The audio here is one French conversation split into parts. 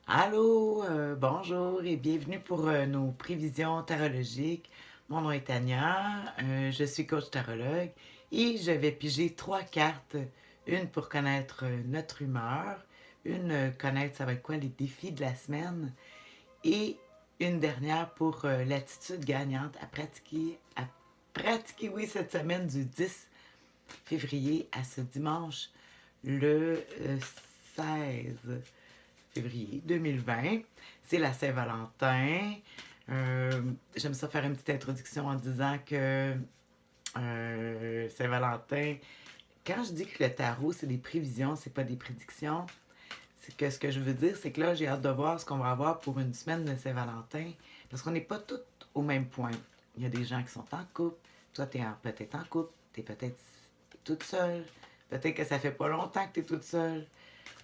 Allô, bonjour et bienvenue pour nos prévisions tarologiques. Mon nom est Tania, je suis coach tarologue et je vais piger trois cartes. Une pour connaître notre humeur, une connaître ça va être quoi les défis de la semaine et une dernière pour l'attitude gagnante à pratiquer, oui, cette semaine du 10 février à ce dimanche le 16 février 2020. C'est la Saint-Valentin. J'aime ça faire une petite introduction en disant que Saint-Valentin, quand je dis que le tarot, c'est des prévisions, c'est pas des prédictions, c'est que ce que je veux dire, c'est que là, j'ai hâte de voir ce qu'on va avoir pour une semaine de Saint-Valentin, parce qu'on n'est pas tous au même point. Il y a des gens qui sont en couple, toi, tu es peut-être en couple, tu es peut-être toute seule, peut-être que ça fait pas longtemps que tu es toute seule,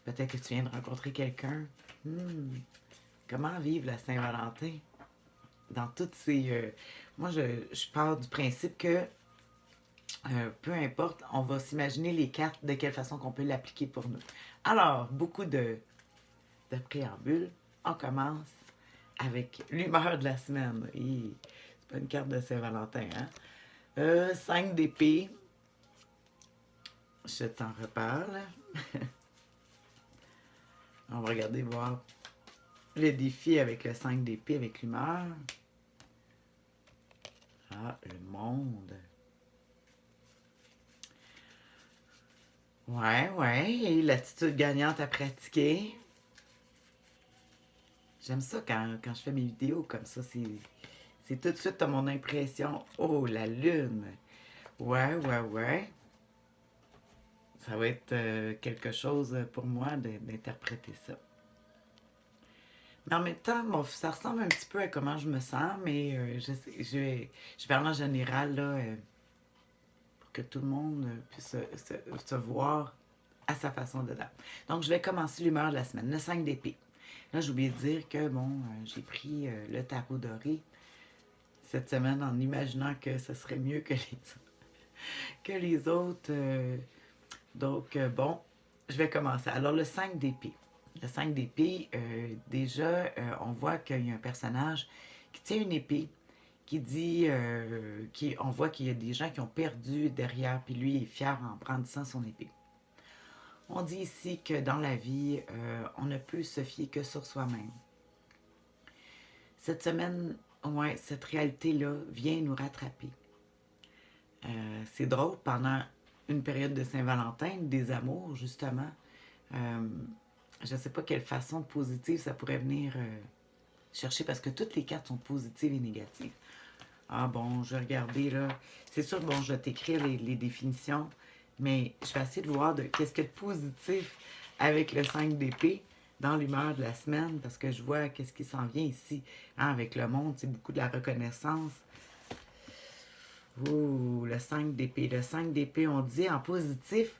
peut-être que tu viens de rencontrer quelqu'un. Hmm, Comment vivre la Saint-Valentin? Dans toutes ces... moi, je pars du principe que peu importe, on va s'imaginer les cartes de quelle façon qu'on peut l'appliquer pour nous. Alors, beaucoup de préambule. On commence avec l'humeur de la semaine. C'est pas une carte de Saint-Valentin, hein? 5 d'épée. Je t'en reparle. On va regarder voir le défi avec le 5 d'épée, avec l'humeur. Ah, le monde. Ouais. Et l'attitude gagnante à pratiquer. J'aime ça quand je fais mes vidéos comme ça. C'est tout de suite à mon impression. Oh, la lune. Ouais. Ça va être quelque chose pour moi d'interpréter ça. Mais en même temps, bon, ça ressemble un petit peu à comment je me sens, mais je vais en général là, pour que tout le monde puisse se voir à sa façon dedans. Donc, je vais commencer l'humeur de la semaine, le 5 d'épée. Là, j'ai oublié de dire que, bon, j'ai pris le tarot doré cette semaine en imaginant que ce serait mieux que les autres. Donc, bon, je vais commencer. Alors, le 5 d'épée. Le 5 d'épée, déjà, on voit qu'il y a un personnage qui tient une épée, qui dit, on voit qu'il y a des gens qui ont perdu derrière, puis lui est fier en brandissant son épée. On dit ici que dans la vie, on ne peut se fier que sur soi-même. Cette semaine, ouais, cette réalité-là vient nous rattraper. C'est drôle, pendant une période de Saint-Valentin, des amours, justement, je ne sais pas quelle façon positive ça pourrait venir chercher, parce que toutes les cartes sont positives et négatives. Ah bon, je vais regarder là. C'est sûr, bon, je vais t'écrire les définitions, mais je vais essayer de voir qu'est-ce qu'il y a de positif avec le 5 d'épée dans l'humeur de la semaine, parce que je vois qu'est-ce qui s'en vient ici. Hein, avec le monde, c'est beaucoup de la reconnaissance. Ouh, le 5 d'épée. Le 5 d'épée, on dit en positif,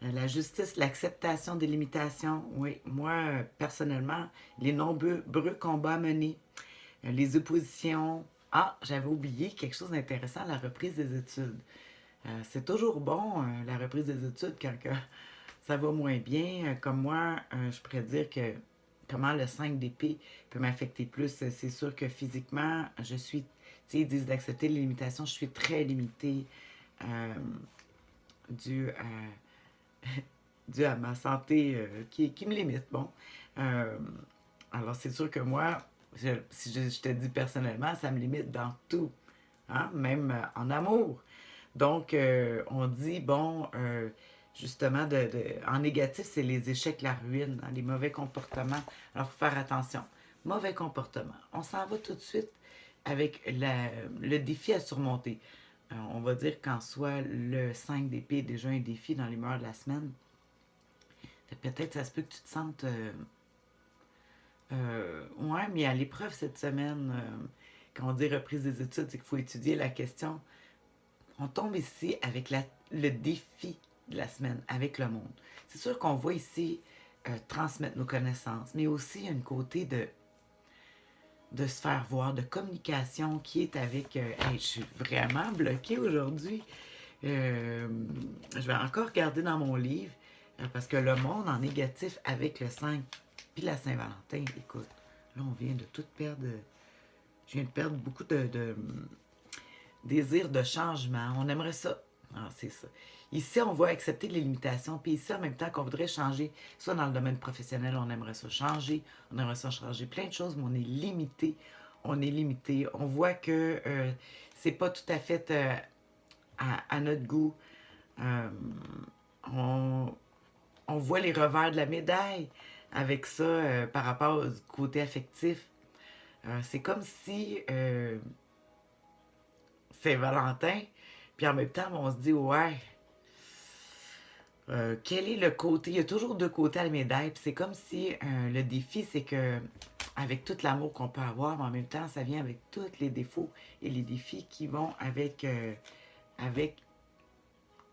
la justice, l'acceptation des limitations. Oui, moi, personnellement, les nombreux combats menés, les oppositions. Ah, j'avais oublié quelque chose d'intéressant, la reprise des études. C'est toujours bon, la reprise des études, quand ça va moins bien. Comme moi, je pourrais dire que comment le 5 d'épée peut m'affecter plus. C'est sûr que physiquement, je suis, tu sais, ils disent d'accepter les limitations, je suis très limitée euh, dû, dû à ma santé qui me limite. Bon. Euh, alors, c'est sûr que moi, si je te dis personnellement, ça me limite dans tout, hein, même en amour. Donc, on dit, bon, justement, en négatif, c'est les échecs, la ruine, hein, les mauvais comportements. Alors, il faut faire attention. Mauvais comportement. On s'en va tout de suite avec le défi à surmonter. On va dire qu'en soi, le 5 d'épée est déjà un défi dans l'humeur de la semaine. Peut-être ça se peut que tu te sentes ouais, mais à l'épreuve cette semaine, quand on dit reprise des études, c'est qu'il faut étudier la question. On tombe ici avec le défi de la semaine, avec le monde. C'est sûr qu'on voit ici transmettre nos connaissances, mais aussi il y a une côté de se faire voir, de communication qui est avec... hey, je suis vraiment bloquée aujourd'hui. Je vais encore regarder dans mon livre, parce que le monde en négatif avec le 5 Puis la Saint-Valentin, écoute, là, on vient de tout perdre. Je viens de perdre beaucoup de désir de changement. On aimerait ça. Ah, c'est ça. Ici, on va accepter les limitations. Puis ici, en même temps qu'on voudrait changer, soit dans le domaine professionnel, on aimerait ça changer. On aimerait ça changer plein de choses, mais on est limité. On est limité. On voit que c'est pas tout à fait à notre goût. Euh, on, on voit les revers de la médaille avec ça par rapport au côté affectif. C'est comme si c'est Valentin, puis en même temps, on se dit, ouais, quel est le côté? Il y a toujours deux côtés à la médaille, puis c'est comme si le défi, c'est que avec tout l'amour qu'on peut avoir, mais en même temps, ça vient avec tous les défauts et les défis qui vont avec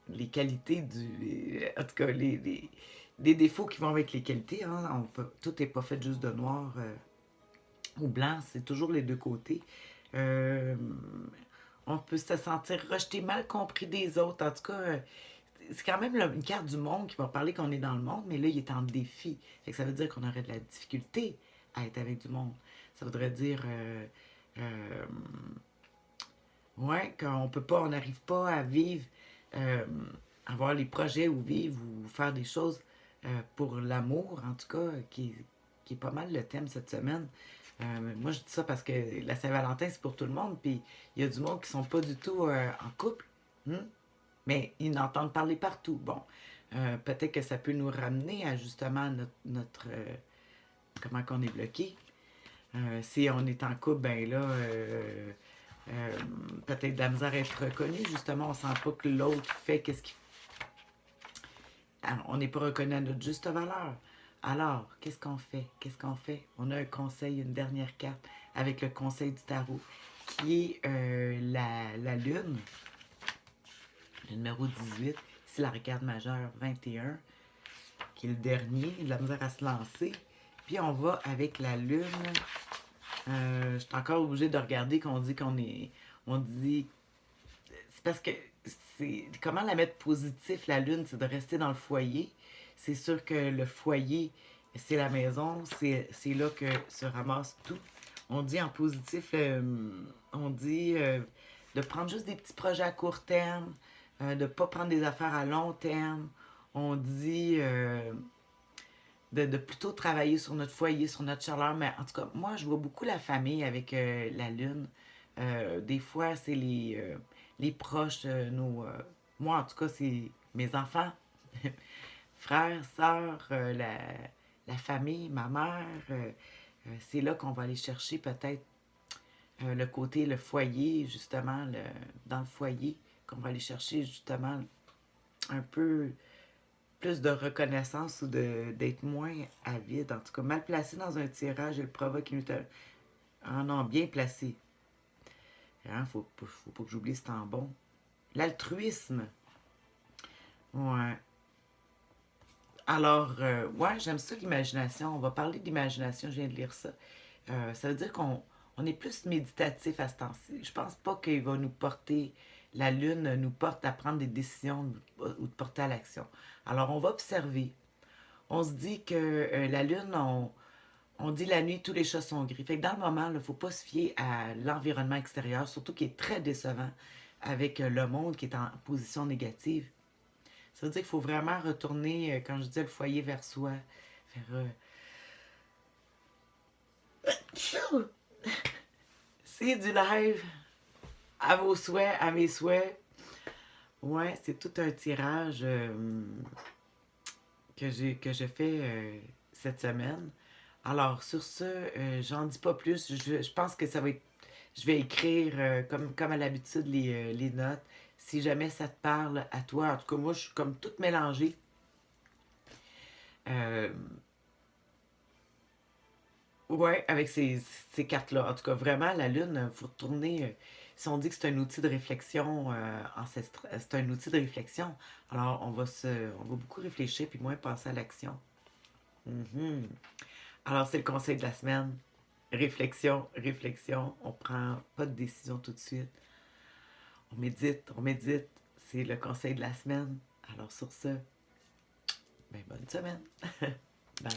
les qualités du... En tout cas, les défauts qui vont avec les qualités. Hein, tout n'est pas fait juste de noir ou blanc, c'est toujours les deux côtés. Euh, on peut se sentir rejeté, mal compris des autres. En tout cas, c'est quand même une carte du monde qui va parler qu'on est dans le monde, mais là, il est en défi. Fait que ça veut dire qu'on aurait de la difficulté à être avec du monde. Ça voudrait dire... euh, ouais, qu'on peut pas, on n'arrive pas à vivre, euh, avoir les projets ou vivre ou faire des choses pour l'amour, en tout cas, qui est pas mal le thème cette semaine. Moi, je dis ça parce que la Saint-Valentin, c'est pour tout le monde, puis il y a du monde qui sont pas du tout en couple, hein, mais ils entendent parler partout. Bon, peut-être que ça peut nous ramener à justement comment qu'on est bloqué. Si on est en couple, ben là, euh, peut-être de la misère à être reconnu. Justement, on sent pas que l'autre fait qu'est-ce qu'il... On n'est pas reconnu à notre juste valeur. Alors, qu'est-ce qu'on fait? Qu'est-ce qu'on fait? On a un conseil, une dernière carte avec le conseil du tarot, qui est la lune, le numéro 18, ici la regarde majeure 21, qui est le dernier, de la misère à se lancer. Puis on va avec la lune. Je suis encore obligée de regarder qu'on dit qu'on est... On dit... C'est parce que c'est comment la mettre positif, la lune, c'est de rester dans le foyer. C'est sûr que le foyer, c'est la maison, c'est là que se ramasse tout. On dit en positif, on dit de prendre juste des petits projets à court terme, de ne pas prendre des affaires à long terme. On dit de plutôt travailler sur notre foyer, sur notre chaleur. Mais en tout cas, moi, je vois beaucoup la famille avec la lune. Des fois, c'est les proches, moi, en tout cas, c'est mes enfants, frères, sœurs, la famille, ma mère. C'est là qu'on va aller chercher peut-être le côté, le foyer, justement, dans le foyer, qu'on va aller chercher justement un peu plus de reconnaissance ou d'être moins avide. En tout cas, mal placé dans un tirage, il provoque une... Ah non, bien placé. Hein, faut pas que j'oublie ce temps bon. L'altruisme. Ouais. Alors, ouais, j'aime ça l'imagination. On va parler d'imagination, je viens de lire ça. Ça veut dire qu'on est plus méditatif à ce temps-ci. Je pense pas qu'il va nous porter, la lune nous porte à prendre des décisions ou de porter à l'action. Alors, on va observer. On se dit que la lune, on dit la nuit, tous les chats sont gris. Fait que dans le moment, il ne faut pas se fier à l'environnement extérieur, surtout qui est très décevant avec le monde qui est en position négative. Ça veut dire qu'il faut vraiment retourner, quand je dis le foyer vers soi, faire... c'est du live à vos souhaits, à mes souhaits. Ouais, c'est tout un tirage que je fais cette semaine. Alors, sur ce, j'en dis pas plus. Je pense que ça va être... Je vais écrire, comme à l'habitude, les notes. Si jamais ça te parle à toi, en tout cas, moi, je suis comme toute mélangée. Euh, ouais, avec ces cartes-là. En tout cas, vraiment, la Lune, il faut retourner. Si on dit que c'est un outil de réflexion ancestral, c'est un outil de réflexion. Alors, on va beaucoup réfléchir puis moins passer à l'action. Mhm. Alors, c'est le conseil de la semaine. Réflexion, réflexion. On prend pas de décision tout de suite. On médite, on médite. C'est le conseil de la semaine. Alors, sur ce, ben, bonne semaine. Bye.